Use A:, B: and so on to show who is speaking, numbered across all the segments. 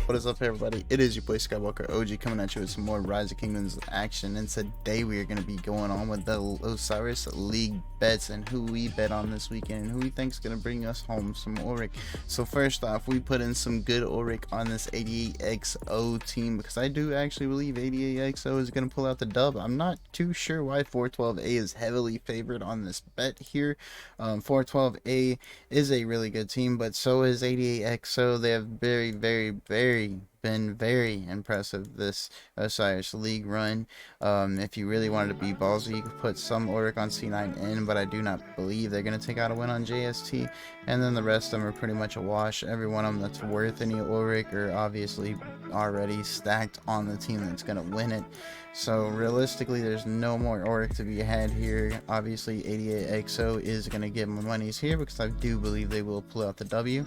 A: What is up, everybody? It is your boy Skywalker OG coming at you with some more Rise of Kingdoms action. And today we are going to be going on with the Osiris League bets and who we bet on this weekend and who we think is going to bring us home some Auric. So first off, we put in some good Auric on this 88XO team because I do actually believe 88XO is going to pull out the dub. I'm not too sure why 412A is heavily favored on this bet here. 412A is a really good team, but so is 88XO. They have been very impressive this Osiris League run. If you really wanted to be ballsy, you could put some Auric on C9N, but I do not believe they're going to take out a win on JST. And then the rest of them are pretty much a wash. Every one of them that's worth any Auric are obviously already stacked on the team that's going to win it. So realistically, there's no more Auric to be had here. Obviously, 88XO is going to get my monies here because I do believe they will pull out the W.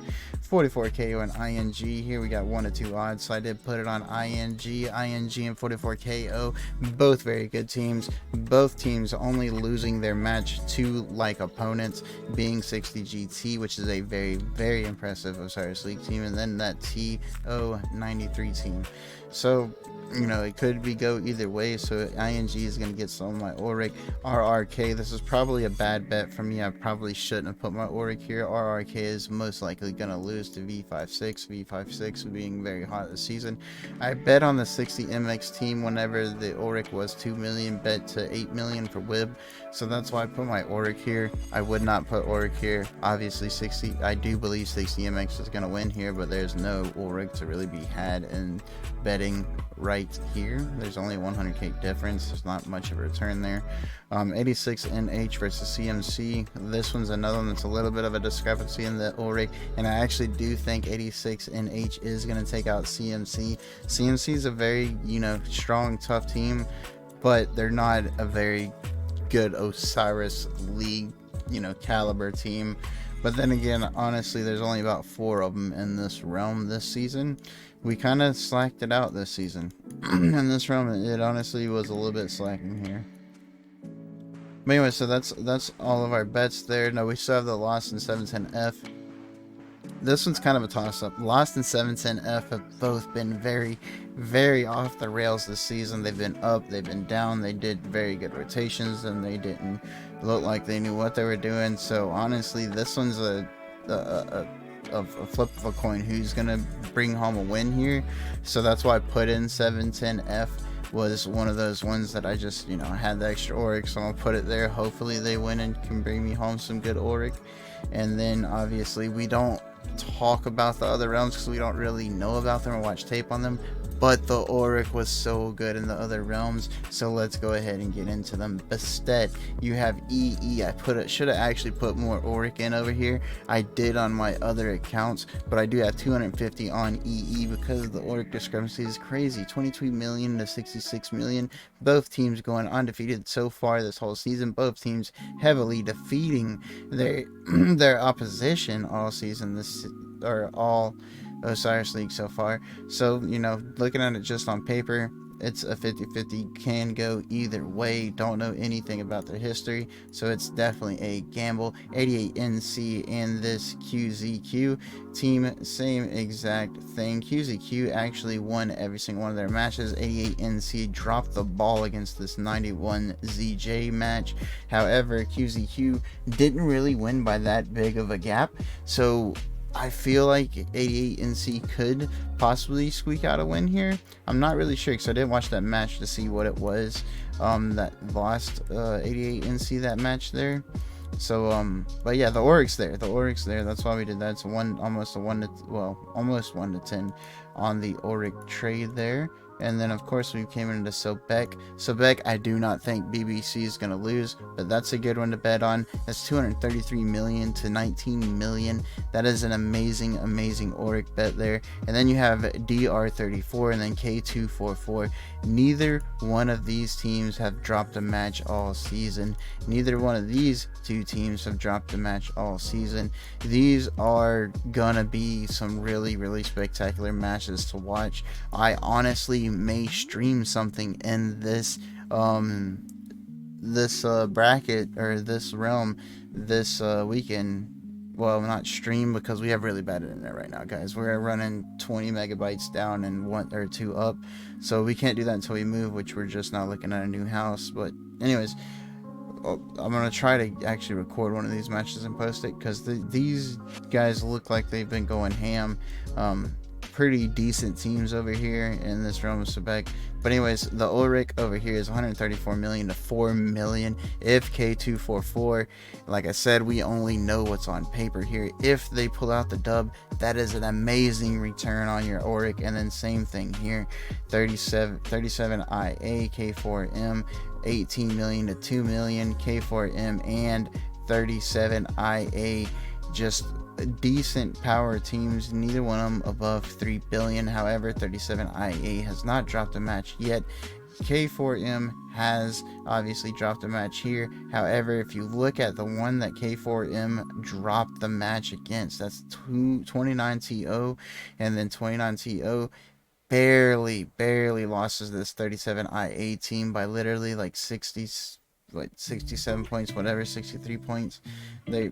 A: 44KO and ING. Here we got 1 to 2 odds, so I did put it on ING. ING and 44KO, both very good teams. Both teams only losing their match to like opponents, being 60 GT, which is a very impressive Osiris League team, and then that TO93 team. So you know, it could go either way. So ING is going to get some of my Auric. RRK, this is probably a bad bet for me. I probably shouldn't have put my Auric here. RRK is most likely going to lose to V56 being very hot this season. I bet on the 60 MX team whenever the Auric was 2 million, bet to 8 million for WIB. So that's why I put my Auric here. I would not put Auric here. Obviously 60, I do believe 60 MX is going to win here, but there's no Auric to really be had in betting right here. There's only 100k difference. There's not much of a return there. 86 NH versus CMC. This one's another one that's a little bit of a discrepancy in the Auric, and I actually do think 86 NH is going to take out CMC. CMC is a very, strong, tough team, but they're not a very good Osiris League, caliber team. But then again, honestly, there's only about 4 of them in this realm this season. We kind of slacked it out this season. In this realm, it honestly was a little bit slacking here. But anyway, so that's all of our bets there. Now we still have the Lost and 710F. This one's kind of a toss-up. Lost and 710F have both been very off the rails this season. They've been up, they've been down. They did very good rotations, and they didn't look like they knew what they were doing. So honestly, this one's a flip of a coin who's gonna bring home a win here. So that's why I put in 710F. Was one of those ones that I just had the extra Auric, so I'm gonna put it there. Hopefully they win and can bring me home some good Auric. And then obviously we don't talk about the other realms because we don't really know about them or watch tape on them, but the Auric was so good in the other realms, so let's go ahead and get into them. Bastet, you have EE. I should have actually put more Auric in over here. I did on my other accounts, but I do have 250 on EE because the Auric discrepancy is crazy. 22 million to 66 million. Both teams going undefeated so far this whole season. Both teams heavily defeating their opposition all season. All Osiris League so far. So, looking at it just on paper, it's a 50-50, can go either way. Don't know anything about their history, so it's definitely a gamble. 88NC and this QZQ team, same exact thing. QZQ actually won every single one of their matches. 88NC dropped the ball against this 91ZJ match. However, QZQ didn't really win by that big of a gap, so I feel like 88NC could possibly squeak out a win here. I'm not really sure because I didn't watch that match to see what it was that lost 88NC that match there. So but yeah, the Auric's there. That's why we did that. It's almost 1 to 10 on the Auric trade there. And then of course we came into Sobek. I do not think BBC is going to lose, but that's a good one to bet on. That's 233 million to 19 million. That is an amazing Auric bet there. And then you have DR34 and then K244. Neither one of these teams have dropped a match all season. Neither one of these two teams have dropped a match all season. These are gonna be some really spectacular matches to watch. I honestly may stream something in this bracket or this realm this weekend well, not stream, because we have really bad internet right now, guys. We're running 20 megabytes down and 1 or 2 up, so we can't do that until we move, which we're just now looking at a new house. But anyways, I'm gonna try to actually record one of these matches and post it, because these guys look like they've been going ham. Pretty decent teams over here in this realm of Sebek. But anyways, the Ulrich over here is 134 million to 4 million if K244. Like I said, we only know what's on paper here. If they pull out the dub, that is an amazing return on your Ulrich. And then same thing here, 37 IA K4M, 18 million to 2 million K4M, and 37 IA. Just decent power teams, neither one of them above 3 billion. However, 37 IA has not dropped a match yet. K4M has obviously dropped a match here. However, if you look at the one that K4M dropped the match against, that's 29TO, and then 29TO barely lost to this 37 IA team by literally like 67 points, whatever, 63 points. They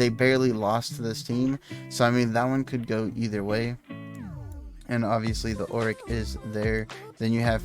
A: barely lost to this team. So I mean, that one could go either way. And obviously the Ulrich is there. Then you have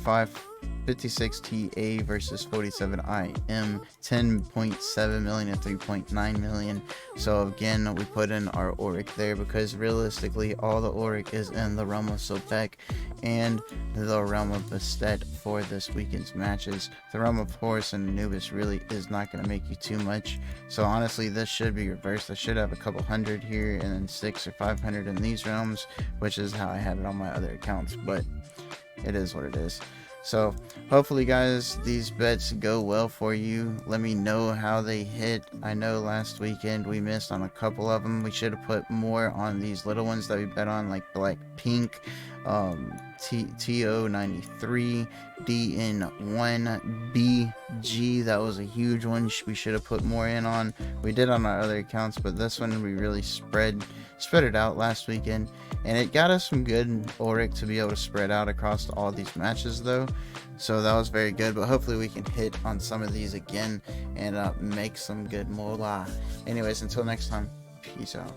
A: 56 TA versus 47 IM, 10.7 million and 3.9 million. So again, we put in our Ulrich there because realistically all the Ulrich is in the realm of Sobek and the realm of Bastet for this weekend's matches. The realm of Horus and Anubis really is not going to make you too much. So honestly, this should be reversed. I should have a couple hundred here and then 600 or 500 in these realms, which is how I have it on my other accounts, but it is what it is. So hopefully, guys, these bets go well for you. Let me know how they hit. I know last weekend we missed on a couple of them. We should have put more on these little ones that we bet on, like Black Pink, TO93, DN1, BG. That was a huge one. We should have put more in on. We did on our other accounts, but this one we really spread it out last weekend, and it got us some good Ulrich to be able to spread out across all these matches though, so that was very good. But hopefully we can hit on some of these again and make some good moolah. Anyways, until next time, peace out.